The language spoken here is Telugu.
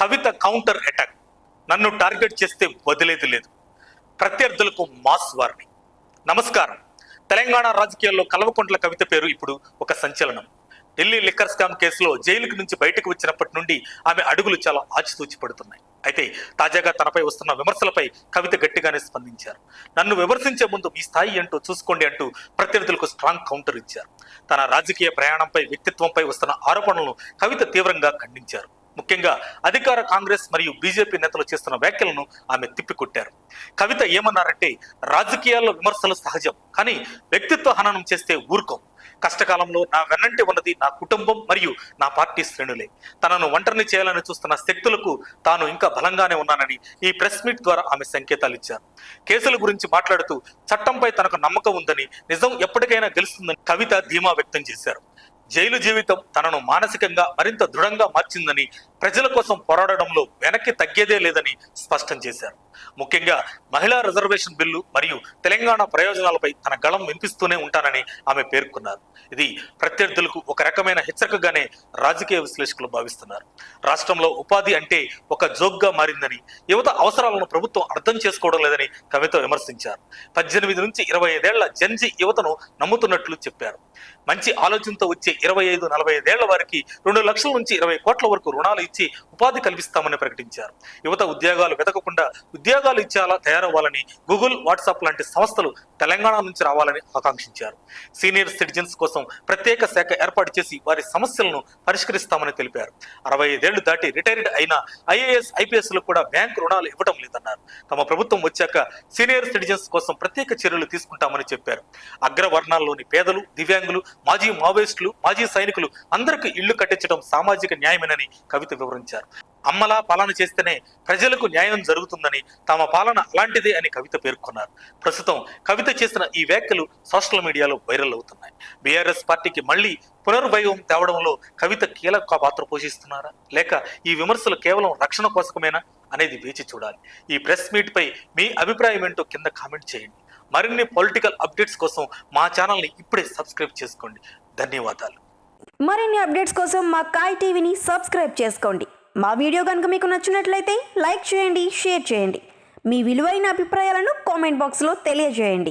కవిత కౌంటర్ అటాక్. నన్ను టార్గెట్ చేస్తే వదిలేది లేదు, ప్రత్యర్థులకు మాస్ వార్నింగ్. నమస్కారం. తెలంగాణ రాజకీయాల్లో కల్వకుంట్ల కవిత పేరు ఇప్పుడు ఒక సంచలనం. ఢిల్లీ లిక్కర్ స్కామ్ కేసులో జైలు నుంచి బయటకు వచ్చినప్పటి నుండి ఆమె అడుగులు చాలా ఆచితూచి పడుతున్నాయి. అయితే తాజాగా తనపై వస్తున్న విమర్శలపై కవిత గట్టిగానే స్పందించారు. నన్ను విమర్శించే ముందు మీ స్థాయి అంటూ చూసుకోండి అంటూ ప్రత్యర్థులకు స్ట్రాంగ్ కౌంటర్ ఇచ్చారు. తన రాజకీయ ప్రయాణంపై, వ్యక్తిత్వంపై వస్తున్న ఆరోపణలను కవిత తీవ్రంగా ఖండించారు. ముఖ్యంగా అధికార కాంగ్రెస్ మరియు బీజేపీ నేతలు చేస్తున్న వ్యాఖ్యలను ఆమె తిప్పికొట్టారు. కవిత ఏమన్నారంటే, రాజకీయాల్లో విమర్శలు సహజం, కానీ వ్యక్తిత్వ హననం చేస్తే ఊరుకోం. కష్టకాలంలో నా వెన్నంటి ఉన్నది నా కుటుంబం మరియు నా పార్టీ శ్రేణులే. తనను ఒంటరిని చేయాలని చూస్తున్న శక్తులకు తాను ఇంకా బలంగానే ఉన్నానని ఈ ప్రెస్ మీట్ ద్వారా ఆమె సంకేతాలు ఇచ్చారు. కేసుల గురించి మాట్లాడుతూ చట్టంపై తనకు నమ్మకం ఉందని, నిజం ఎప్పటికైనా గెలుస్తుందని కవిత ధీమా వ్యక్తం చేశారు. జైలు జీవితం తనను మానసికంగా మరింత దృఢంగా మార్చిందని, ప్రజల కోసం పోరాడడంలో వెనక్కి తగ్గేదే లేదని స్పష్టం చేశారు. ముఖ్యంగా మహిళా రిజర్వేషన్ బిల్లు మరియు తెలంగాణ ప్రయోజనాలపై తన గళం వినిపిస్తూనే ఉంటానని ఆమె పేర్కొన్నారు. ఇది ప్రత్యర్థులకు ఒక రకమైన హెచ్చరికగానే రాజకీయ విశ్లేషకులు భావిస్తున్నారు. రాష్ట్రంలో ఉపాధి అంటే ఒక జోక్గా మారిందని, యువత అవసరాలను ప్రభుత్వం అర్థం చేసుకోవడం లేదని కవిత విమర్శించారు. 18 నుంచి 25 ఏళ్ల జెన్జీ యువతను నమ్ముతున్నట్లు చెప్పారు. మంచి ఆలోచనతో వచ్చే 25-45 ఏళ్ల వారికి 2 లక్షల నుంచి 20 కోట్ల వరకు రుణాలు ఇచ్చి ఉపాధి కల్పిస్తామని ప్రకటించారు. యువత ఉద్యోగాలు వెతకకుండా ఉద్యోగాలు ఇచ్చేలా తయారవ్వాలని గూగుల్, వాట్సాప్ లాంటి సంస్థలు తెలంగాణ నుంచి రావాలని ఆకాంక్షించారు. సీనియర్ సిటిజన్స్ కోసం ప్రత్యేక శాఖ ఏర్పాటు చేసి వారి సమస్యలను పరిష్కరిస్తామని తెలిపారు. 65 ఏళ్లు దాటి రిటైర్డ్ అయిన IAS, IPS లు కూడా బ్యాంకు రుణాలు ఇవ్వడం లేదన్నారు. తమ ప్రభుత్వం వచ్చాక సీనియర్ సిటిజన్స్ కోసం ప్రత్యేక చర్యలు తీసుకుంటామని చెప్పారు. అగ్రవర్ణాల్లోని పేదలు, దివ్యాంగులు, మాజీ మావోయిస్టులు, మాజీ సైనికులు అందరికీ ఇళ్లు కట్టించడం సామాజిక న్యాయమేనని కవిత వివరించారు. అమ్మలా పాలన చేస్తేనే ప్రజలకు న్యాయం జరుగుతుందని, తమ పాలన అలాంటిదే అని కవిత పేర్కొన్నారు. ప్రస్తుతం కవిత చేసిన ఈ వ్యాఖ్యలు సోషల్ మీడియాలో వైరల్ అవుతున్నాయి. బీఆర్ఎస్ పార్టీకి మళ్లీ పునర్వైభవం తేవడంలో కవిత కీలక పాత్ర పోషిస్తున్నారా, లేక ఈ విమర్శలు కేవలం రక్షణ కోసమేనా అనేది వేచి చూడాలి. ఈ ప్రెస్ మీట్ పై మీ అభిప్రాయం ఏంటో కింద కామెంట్ చేయండి. మరిన్ని పొలిటికల్ అప్డేట్స్ కోసం మా ఛానల్ని ఇప్పుడే సబ్స్క్రైబ్ చేసుకోండి. ధన్యవాదాలు. మరిన్ని అప్డేట్స్ కోసం మా కాయ్ టీవీని సబ్స్క్రైబ్ చేసుకోండి. మా వీడియో కనుక మీకు నచ్చినట్లయితే లైక్ చేయండి, షేర్ చేయండి. మీ విలువైన అభిప్రాయాలను కామెంట్ బాక్స్లో తెలియజేయండి.